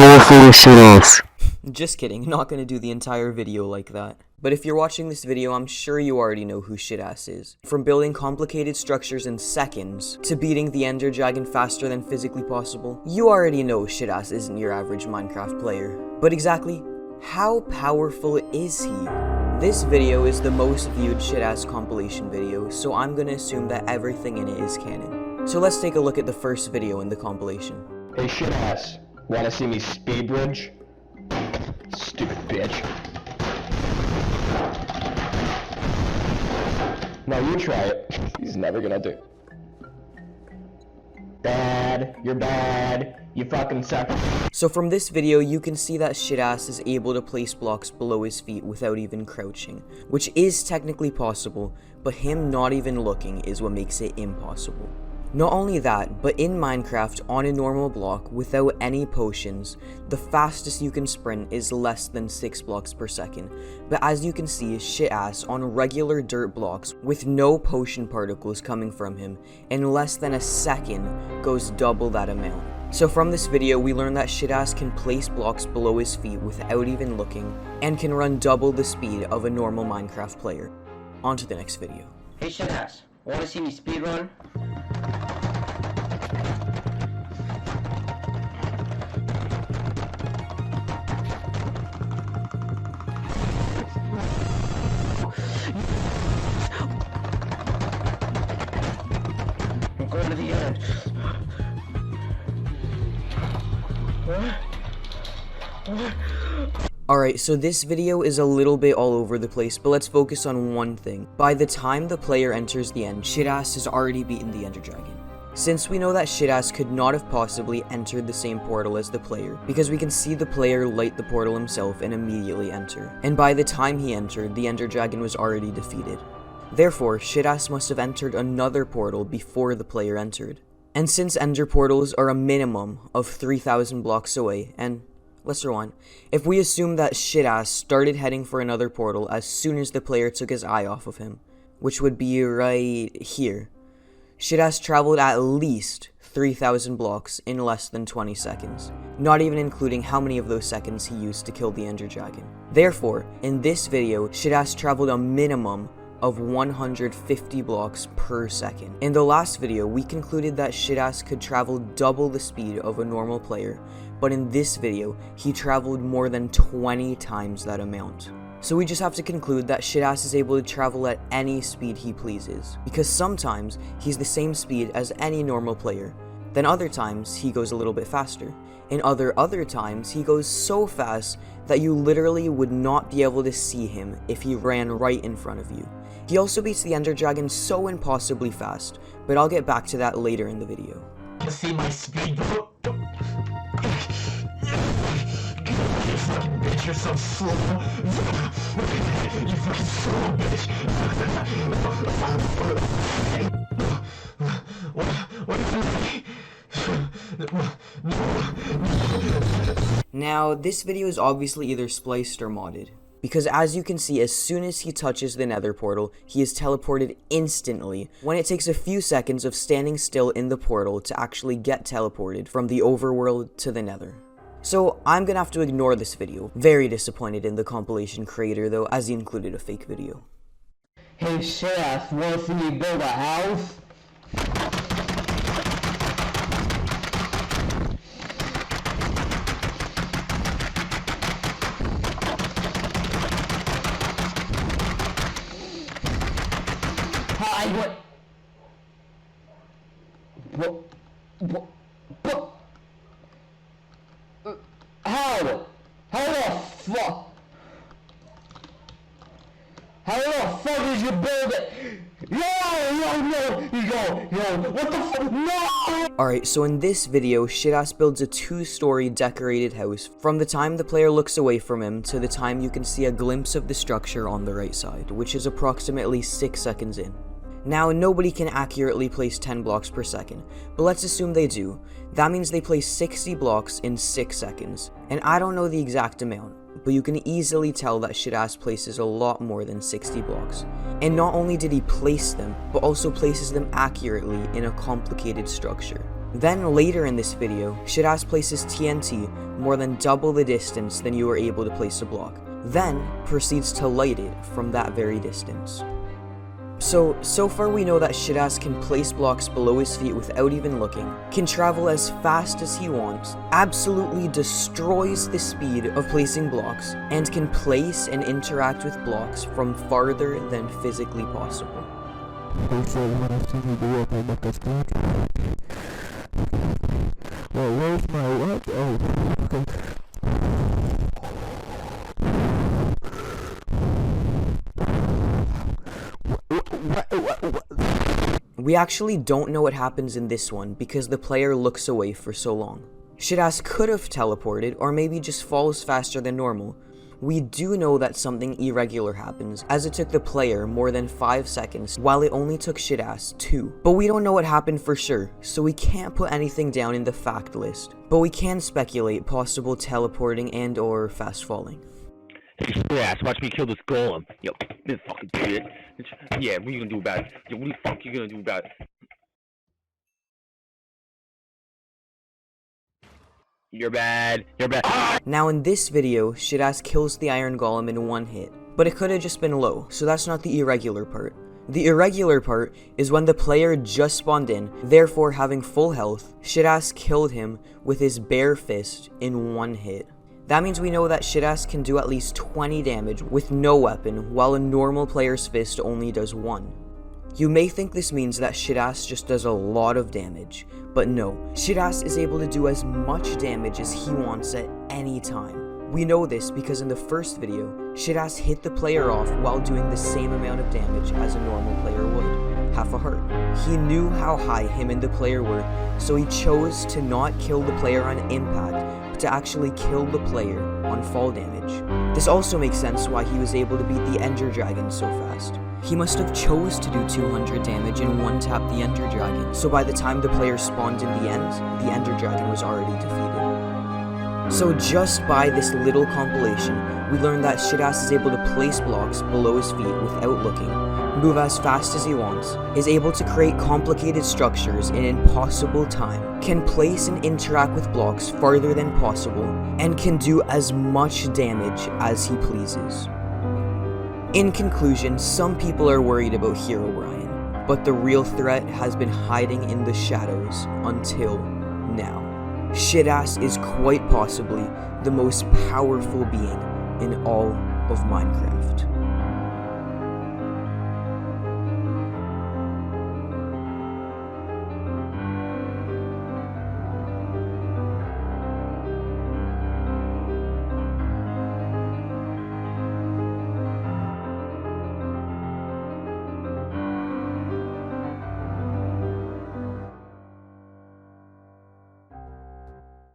Powerful Is Shitass. Just kidding, not gonna do the entire video like that. But if you're watching this video, I'm sure you already know who Shitass is. From building complicated structures in seconds, to beating the Ender Dragon faster than physically possible, you already know Shitass isn't your average Minecraft player. But exactly, how powerful is he? This video is the most viewed Shitass compilation video, so I'm gonna assume that everything in it is canon. So let's take a look at the first video in the compilation. Hey Shitass, wanna see me speed bridge? Stupid bitch. No, you try it. He's never gonna do it. Bad. You're bad. You fucking suck. So from this video, you can see that Shitass is able to place blocks below his feet without even crouching, which is technically possible, but him not even looking is what makes it impossible. Not only that, but in Minecraft, on a normal block, without any potions, the fastest you can sprint is less than 6 blocks per second. But as you can see, Shitass on regular dirt blocks, with no potion particles coming from him, in less than a second, goes double that amount. So from this video, we learned that Shitass can place blocks below his feet without even looking, and can run double the speed of a normal Minecraft player. On to the next video. Hey Shitass, wanna see me speedrun? I'm going to the end. Alright, so this video is a little bit all over the place, but let's focus on one thing. By the time the player enters the end, Shitass has already beaten the Ender Dragon. Since we know that Shitass could not have possibly entered the same portal as the player, because we can see the player light the portal himself and immediately enter. And by the time he entered, the Ender Dragon was already defeated. Therefore, Shitass must have entered another portal before the player entered. And since Ender portals are a minimum of 3,000 blocks away, and let's rewind. If we assume that Shitass started heading for another portal as soon as the player took his eye off of him, which would be right here, Shitass traveled at least 3,000 blocks in less than 20 seconds, not even including how many of those seconds he used to kill the Ender Dragon. Therefore, in this video, Shitass traveled a minimum of 150 blocks per second. In the last video, we concluded that Shitass could travel double the speed of a normal player, but in this video, he traveled more than 20 times that amount. So we just have to conclude that Shitass is able to travel at any speed he pleases, because sometimes he's the same speed as any normal player, then other times he goes a little bit faster, and other times he goes so fast that you literally would not be able to see him if he ran right in front of you. He also beats the Ender Dragon so impossibly fast, but I'll get back to that later in the video. To see my speed, bro. You fucking bitch, you're so slow. You fucking slow bitch. Now, this video is obviously either spliced or modded, because as you can see, as soon as he touches the nether portal, he is teleported instantly, when it takes a few seconds of standing still in the portal to actually get teleported from the overworld to the nether. So I'm gonna have to ignore this video. Very disappointed in the compilation creator though, as he included a fake video. Hey Shitass, wanna see me build a house? Hi, what? How the fuck did you build it? Yo, what the fuck? No! Alright, so in this video, Shitass builds a 2-story decorated house from the time the player looks away from him to the time you can see a glimpse of the structure on the right side, which is approximately 6 seconds in. Now, nobody can accurately place 10 blocks per second, but let's assume they do. That means they place 60 blocks in 6 seconds, and I don't know the exact amount, but you can easily tell that Shitass places a lot more than 60 blocks. And not only did he place them, but also places them accurately in a complicated structure. Then later in this video, Shitass places TNT more than double the distance than you were able to place a block, then proceeds to light it from that very distance. So far we know that Shitass can place blocks below his feet without even looking, can travel as fast as he wants, absolutely destroys the speed of placing blocks, and can place and interact with blocks from farther than physically possible. They said when I see me go up, I'm like a scotch. Well, where's my what? Oh, okay. We actually don't know what happens in this one because the player looks away for so long. Shitass could have teleported or maybe just falls faster than normal. We do know that something irregular happens, as it took the player more than 5 seconds while it only took Shitass 2. But we don't know what happened for sure, so we can't put anything down in the fact list. But we can speculate possible teleporting and or fast falling. Hey, Shitass, watch me kill this golem. Yo, this fucking bitch. Yeah, what you gonna do about it? Yo, what the fuck you gonna do about it? You're bad. You're bad. Ah! Now in this video, Shitass kills the iron golem in one hit, but it could have just been low, so that's not the irregular part. The irregular part is when the player just spawned in, therefore having full health, Shitass killed him with his bare fist in one hit. That means we know that Shitass can do at least 20 damage with no weapon, while a normal player's fist only does 1. You may think this means that Shitass just does a lot of damage, but no, Shitass is able to do as much damage as he wants at any time. We know this because in the first video, Shitass hit the player off while doing the same amount of damage as a normal player would, half a heart. He knew how high him and the player were, so he chose to not kill the player on impact, but to actually kill the player on fall damage. This also makes sense why he was able to beat the Ender Dragon so fast. He must have chose to do 200 damage and one-tap the Ender Dragon, so by the time the player spawned in the end, the Ender Dragon was already defeated. So just by this little compilation, we learned that Shitass is able to place blocks below his feet without looking, move as fast as he wants, is able to create complicated structures in impossible time, can place and interact with blocks farther than possible, and can do as much damage as he pleases. In conclusion, some people are worried about Herobrine, but the real threat has been hiding in the shadows until now. Shitass is quite possibly the most powerful being in all of Minecraft.